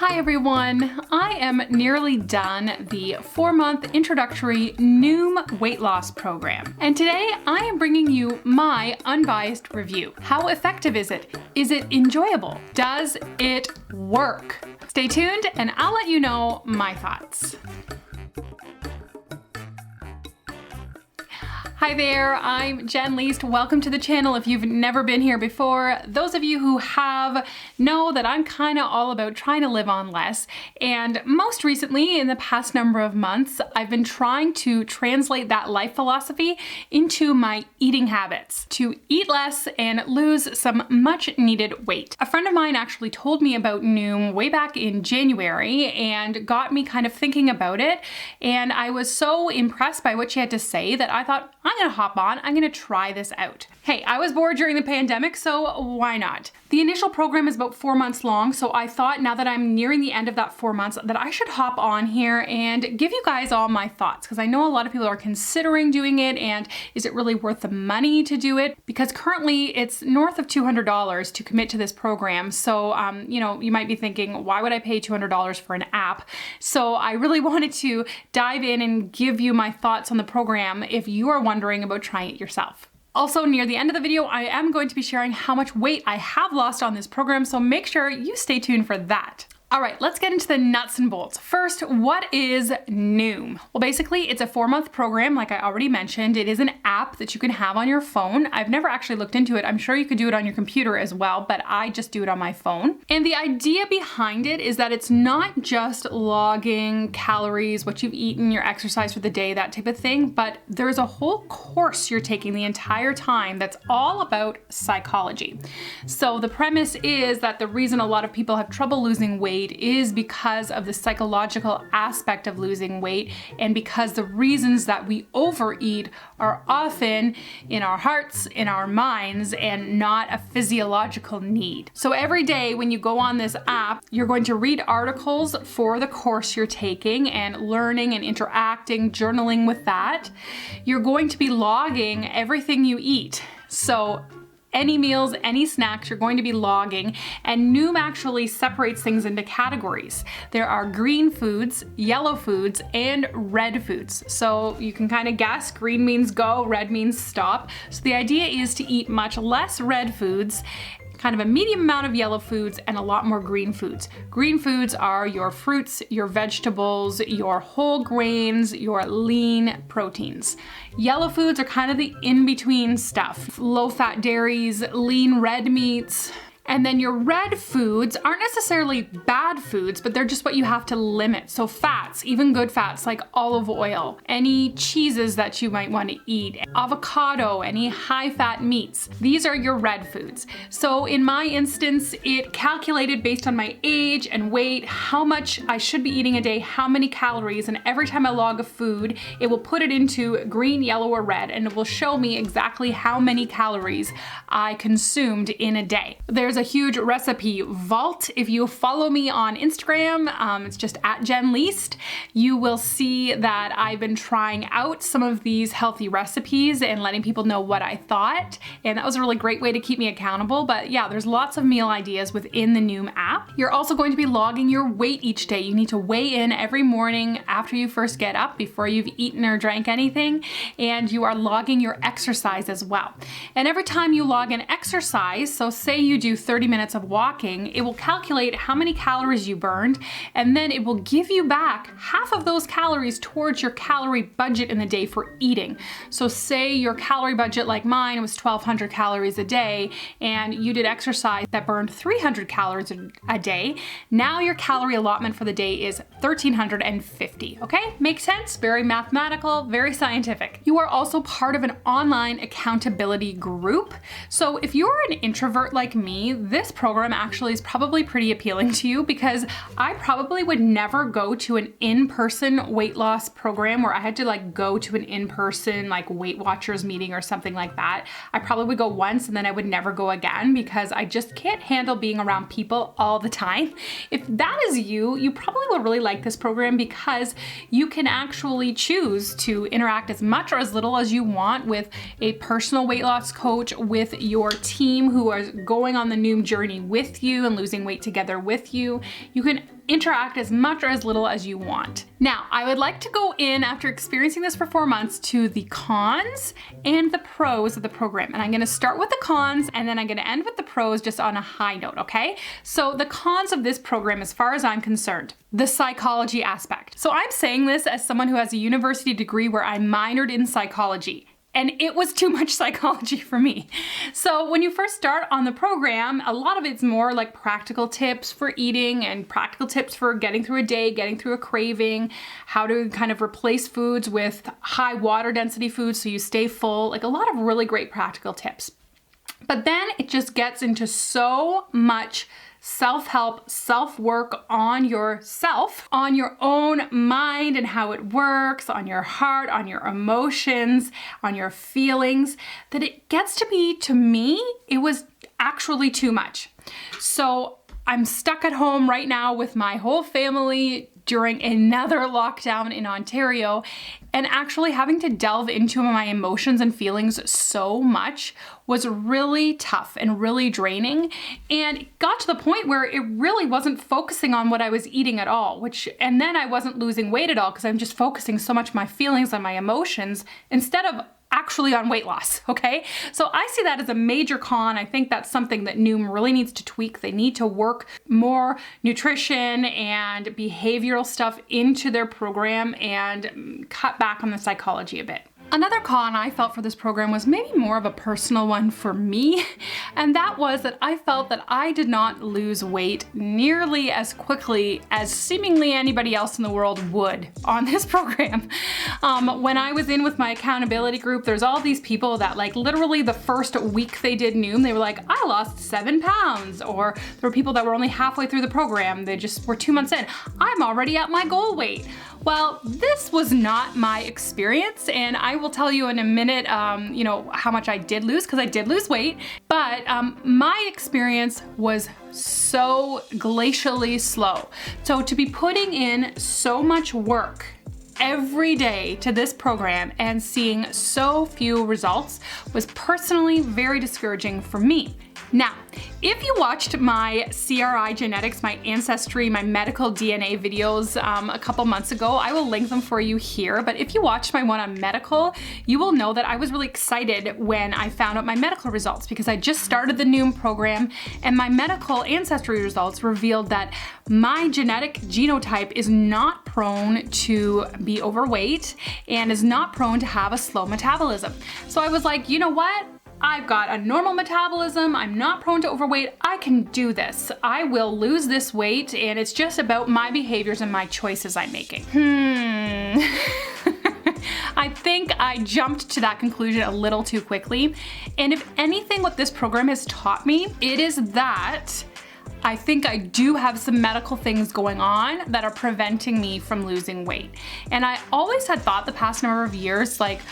Hi everyone, I am nearly done the 4-month introductory Noom weight loss program. And today I am bringing you my unbiased review. How effective is it? Is it enjoyable? Does it work? Stay tuned and I'll let you know my thoughts. Hi there, I'm Jenn Least. Welcome to the channel if you've never been here before. Those of you who have know that I'm kind of all about trying to live on less. And most recently, in the past number of months, I've been trying to translate that life philosophy into my eating habits to eat less and lose some much needed weight. A friend of mine actually told me about Noom way back in January and got me kind of thinking about it. And I was so impressed by what she had to say that I thought, I'm gonna hop on, I'm gonna try this out. Hey, I was bored during the pandemic, so why not? The initial program is about 4 months long, so I thought now that I'm nearing the end of that 4 months that I should hop on here and give you guys all my thoughts, because I know a lot of people are considering doing it, and is it really worth the money to do it? Because currently it's north of $200 to commit to this program, so you might be thinking, why would I pay $200 for an app? So I really wanted to dive in and give you my thoughts on the program if you are wondering about trying it yourself. Also, near the end of the video, I am going to be sharing how much weight I have lost on this program, so make sure you stay tuned for that. All right, let's get into the nuts and bolts. First, what is Noom? Well, basically, it's a 4-month program, like I already mentioned. It is an app that you can have on your phone. I've never actually looked into it. I'm sure you could do it on your computer as well, but I just do it on my phone. And the idea behind it is that it's not just logging calories, what you've eaten, your exercise for the day, that type of thing, but there's a whole course you're taking the entire time that's all about psychology. So the premise is that the reason a lot of people have trouble losing weight is because of the psychological aspect of losing weight, and because the reasons that we overeat are often in our hearts, in our minds, and not a physiological need. So every day when you go on this app, you're going to read articles for the course you're taking and learning and interacting, journaling with that. You're going to be logging everything you eat. So any meals, any snacks, you're going to be logging, and Noom actually separates things into categories. There are green foods, yellow foods, and red foods. So you can kind of guess, green means go, red means stop. So the idea is to eat much less red foods, kind of a medium amount of yellow foods, and a lot more green foods. Green foods are your fruits, your vegetables, your whole grains, your lean proteins. Yellow foods are kind of the in-between stuff. Low-fat dairies, lean red meats. And then your red foods aren't necessarily bad foods, but they're just what you have to limit. So fats, even good fats like olive oil, any cheeses that you might want to eat, avocado, any high-fat meats. These are your red foods. So in my instance, it calculated based on my age and weight, how much I should be eating a day, how many calories, and every time I log a food, it will put it into green, yellow, or red, and it will show me exactly how many calories I consumed in a day. There's a huge recipe vault. If you follow me on Instagram, it's just at Jenn Least, you will see that I've been trying out some of these healthy recipes and letting people know what I thought. And that was a really great way to keep me accountable. But yeah, there's lots of meal ideas within the Noom app. You're also going to be logging your weight each day. You need to weigh in every morning after you first get up, before you've eaten or drank anything. And you are logging your exercise as well. And every time you log an exercise, so say you do 30 minutes of walking, it will calculate how many calories you burned, and then it will give you back half of those calories towards your calorie budget in the day for eating. So say your calorie budget, like mine, was 1,200 calories a day, and you did exercise that burned 300 calories a day. Now your calorie allotment for the day is 1,350, okay? Makes sense? Very mathematical, very scientific. You are also part of an online accountability group. So if you're an introvert like me, this program actually is probably pretty appealing to you, because I probably would never go to an in-person weight loss program where I had to go to an in-person Weight Watchers meeting or something like that. I probably would go once and then I would never go again, because I just can't handle being around people all the time. If that is you, you probably will really like this program, because you can actually choose to interact as much or as little as you want with a personal weight loss coach, with your team who are going on the Noom journey with you and losing weight together with you. You can interact as much or as little as you want. Now, I would like to go in after experiencing this for 4 months to the cons and the pros of the program. And I'm gonna start with the cons and then I'm gonna end with the pros just on a high note, okay? So the cons of this program, as far as I'm concerned, the psychology aspect. So I'm saying this as someone who has a university degree where I minored in psychology. And it was too much psychology for me. So when you first start on the program, a lot of it's more like practical tips for eating and practical tips for getting through a day, getting through a craving, how to kind of replace foods with high water density foods so you stay full, like a lot of really great practical tips. But then it just gets into so much self-help, self-work on yourself, on your own mind and how it works, on your heart, on your emotions, on your feelings, that it gets to be, to me, it was actually too much. So I'm stuck at home right now with my whole family during another lockdown in Ontario, and actually having to delve into my emotions and feelings so much was really tough and really draining. And it got to the point where it really wasn't focusing on what I was eating at all, and then I wasn't losing weight at all because I'm just focusing so much on my feelings and my emotions instead of actually on weight loss, okay? So I see that as a major con. I think that's something that Noom really needs to tweak. They need to work more nutrition and behavioral stuff into their program and cut back on the psychology a bit. Another con I felt for this program was maybe more of a personal one for me, and that was that I felt that I did not lose weight nearly as quickly as seemingly anybody else in the world would on this program. When I was in with my accountability group, there's all these people that like literally the first week they did Noom, they were like, I lost 7 pounds, or there were people that were only halfway through the program, they just were 2 months in, I'm already at my goal weight. Well, this was not my experience, and I will tell you in a minute, how much I did lose, because I did lose weight, but my experience was so glacially slow. So to be putting in so much work every day to this program and seeing so few results was personally very discouraging for me. Now, if you watched my CRI genetics, my ancestry, my medical DNA videos a couple months ago, I will link them for you here. But if you watched my one on medical, you will know that I was really excited when I found out my medical results because I just started the Noom program and my medical ancestry results revealed that my genetic genotype is not prone to be overweight and is not prone to have a slow metabolism. So I was like, you know what? I've got a normal metabolism, I'm not prone to overweight, I can do this. I will lose this weight and it's just about my behaviors and my choices I'm making. I think I jumped to that conclusion a little too quickly. And if anything, what this program has taught me, it is that I think I do have some medical things going on that are preventing me from losing weight. And I always had thought the past number of years, like,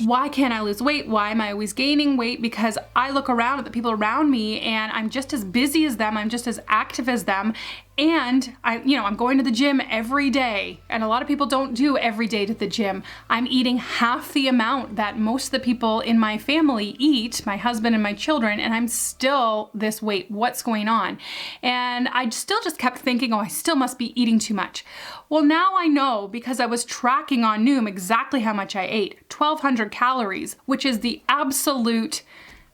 why can't I lose weight? Why am I always gaining weight? Because I look around at the people around me and I'm just as busy as them, I'm just as active as them, and I'm going to the gym every day, and a lot of people don't do every day to the gym. I'm eating half the amount that most of the people in my family eat, my husband and my children, and I'm still this weight. What's going on? And I still just kept thinking, oh, I still must be eating too much. Well, now I know because I was tracking on Noom exactly how much I ate, 1,200 calories, which is the absolute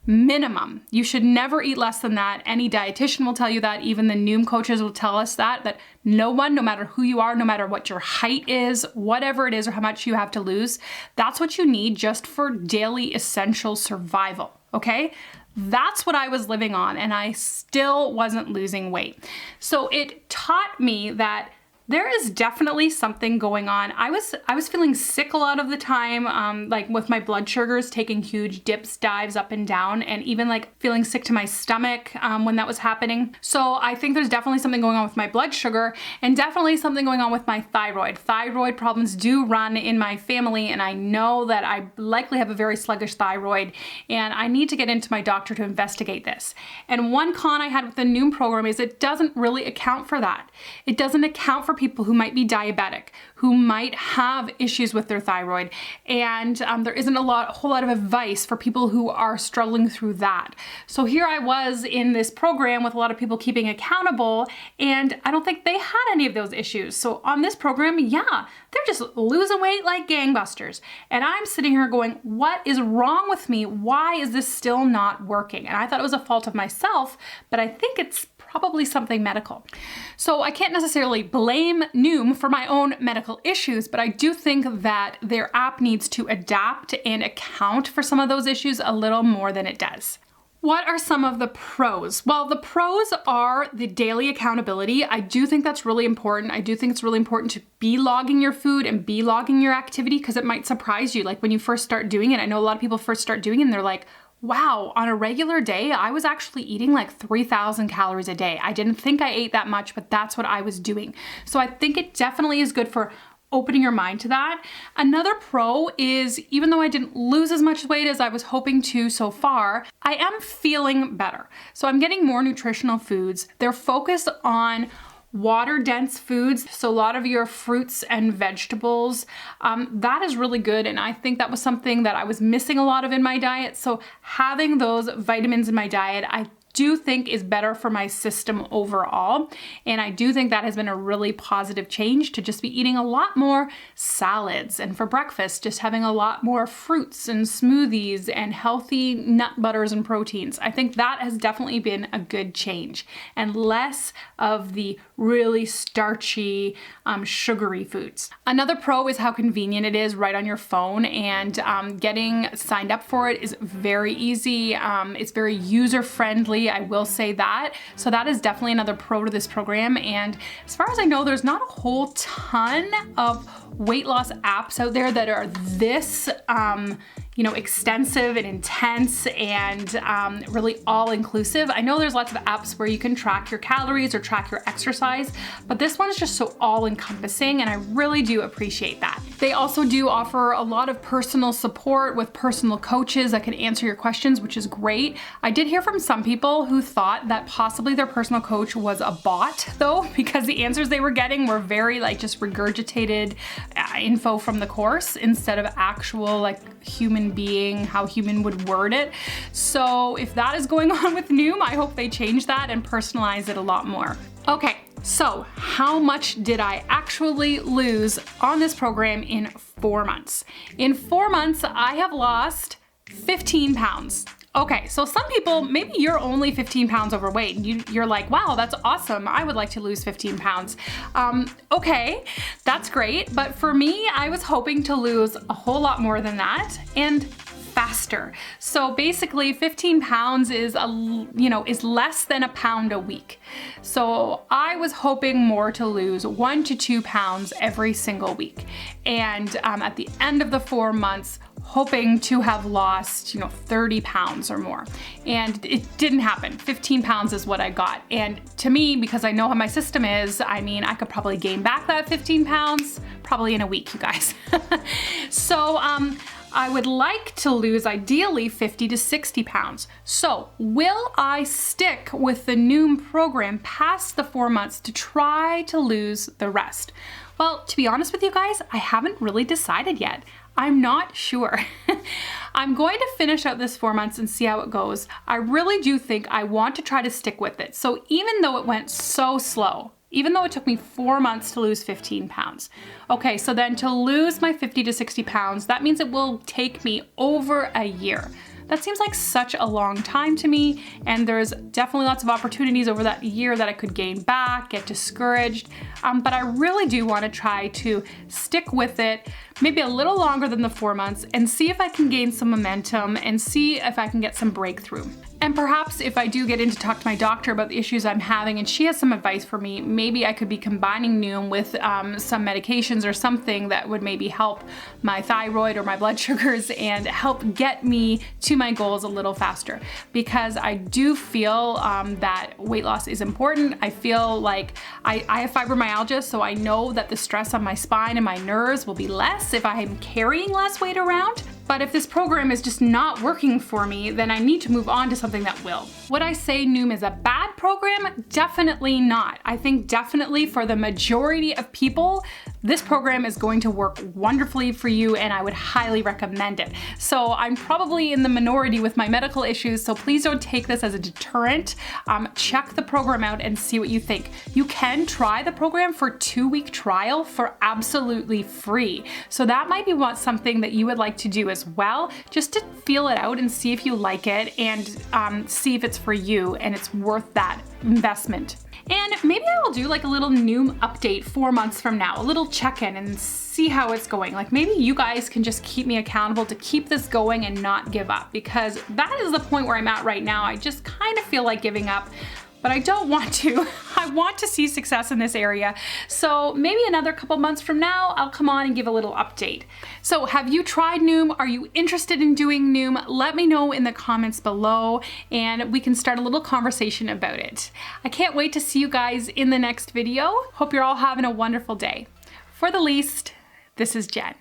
minimum. You should never eat less than that. Any dietitian will tell you that. Even the Noom coaches will tell us that no one, no matter who you are, no matter what your height is, whatever it is or how much you have to lose, that's what you need just for daily essential survival, okay? That's what I was living on, and I still wasn't losing weight. So it taught me that there is definitely something going on. I was feeling sick a lot of the time, like with my blood sugars taking huge dips, dives up and down, and even like feeling sick to my stomach when that was happening. So I think there's definitely something going on with my blood sugar and definitely something going on with my thyroid. Thyroid problems do run in my family, and I know that I likely have a very sluggish thyroid, and I need to get into my doctor to investigate this. And one con I had with the Noom program is it doesn't really account for that. It doesn't account for for people who might be diabetic, who might have issues with their thyroid, and there isn't a whole lot of advice for people who are struggling through that. So here I was in this program with a lot of people keeping accountable, and I don't think they had any of those issues. So on this program, yeah, they're just losing weight like gangbusters. And I'm sitting here going, what is wrong with me? Why is this still not working? And I thought it was a fault of myself, but I think it's probably something medical. So I can't necessarily blame Noom for my own medical issues, but I do think that their app needs to adapt and account for some of those issues a little more than it does. What are some of the pros? Well, the pros are the daily accountability. I do think that's really important. I do think it's really important to be logging your food and be logging your activity, because it might surprise you. Like when you first start doing it, I know a lot of people first start doing it and they're like, wow, on a regular day, I was actually eating like 3,000 calories a day. I didn't think I ate that much, but that's what I was doing. So I think it definitely is good for opening your mind to that. Another pro is, even though I didn't lose as much weight as I was hoping to so far, I am feeling better. So I'm getting more nutritional foods. They're focused on water-dense foods, so a lot of your fruits and vegetables. That is really good, and I think that was something that I was missing a lot of in my diet. So having those vitamins in my diet, I do think is better for my system overall. And I do think that has been a really positive change, to just be eating a lot more salads, and for breakfast, just having a lot more fruits and smoothies and healthy nut butters and proteins. I think that has definitely been a good change, and less of the really starchy, sugary foods. Another pro is how convenient it is right on your phone, and getting signed up for it is very easy. It's very user-friendly, I will say that. So that is definitely another pro to this program. And as far as I know, there's not a whole ton of weight loss apps out there that are this extensive and intense and really all-inclusive. I know there's lots of apps where you can track your calories or track your exercise, but this one's just so all-encompassing, and I really do appreciate that. They also do offer a lot of personal support with personal coaches that can answer your questions, which is great. I did hear from some people who thought that possibly their personal coach was a bot, though, because the answers they were getting were very just regurgitated info from the course instead of actual human being, how human would word it. So if that is going on with Noom, I hope they change that and personalize it a lot more. Okay, so how much did I actually lose on this program in 4 months? In 4 months, I have lost 15 pounds. Okay, so some people, maybe you're only 15 pounds overweight and you're like, wow, that's awesome. I would like to lose 15 pounds. Okay, that's great. But for me, I was hoping to lose a whole lot more than that and faster. So basically 15 pounds is less than a pound a week. So I was hoping more to lose 1 to 2 pounds every single week. And at the end of the 4 months, hoping to have lost, 30 pounds or more. And it didn't happen. 15 pounds is what I got. And to me, because I know how my system is, I could probably gain back that 15 pounds probably in a week, you guys. So I would like to lose ideally 50 to 60 pounds. So will I stick with the Noom program past the 4 months to try to lose the rest? Well, to be honest with you guys, I haven't really decided yet. I'm not sure. I'm going to finish out this 4 months and see how it goes. I really do think I want to try to stick with it. So even though it went so slow, even though it took me 4 months to lose 15 pounds. Okay, so then to lose my 50 to 60 pounds, that means it will take me over a year. That seems like such a long time to me, and there's definitely lots of opportunities over that year that I could gain back, get discouraged, but I really do want to try to stick with it maybe a little longer than the 4 months and see if I can gain some momentum and see if I can get some breakthrough. And perhaps if I do get in to talk to my doctor about the issues I'm having and she has some advice for me, maybe I could be combining Noom with some medications or something that would maybe help my thyroid or my blood sugars and help get me to my goals a little faster. Because I do feel that weight loss is important. I feel like I have fibromyalgia, so I know that the stress on my spine and my nerves will be less if I am carrying less weight around. But if this program is just not working for me, then I need to move on to something that will. Would I say Noom is a bad that program? Definitely not. I think definitely for the majority of people, this program is going to work wonderfully for you, and I would highly recommend it. So I'm probably in the minority with my medical issues, so please don't take this as a deterrent. Check the program out and see what you think. You can try the program for a 2-week trial for absolutely free. So that might be something that you would like to do as well, just to feel it out and see if you like it, and see if it's for you and it's worth that investment. And maybe I will do like a little Noom update 4 months from now, a little check-in, and see how it's going. Like maybe you guys can just keep me accountable to keep this going and not give up, because that is the point where I'm at right now. I just kind of feel like giving up, but I don't want to. I want to see success in this area. So maybe another couple months from now, I'll come on and give a little update. So have you tried Noom? Are you interested in doing Noom? Let me know in the comments below and we can start a little conversation about it. I can't wait to see you guys in the next video. Hope you're all having a wonderful day. For the least, this is Jen.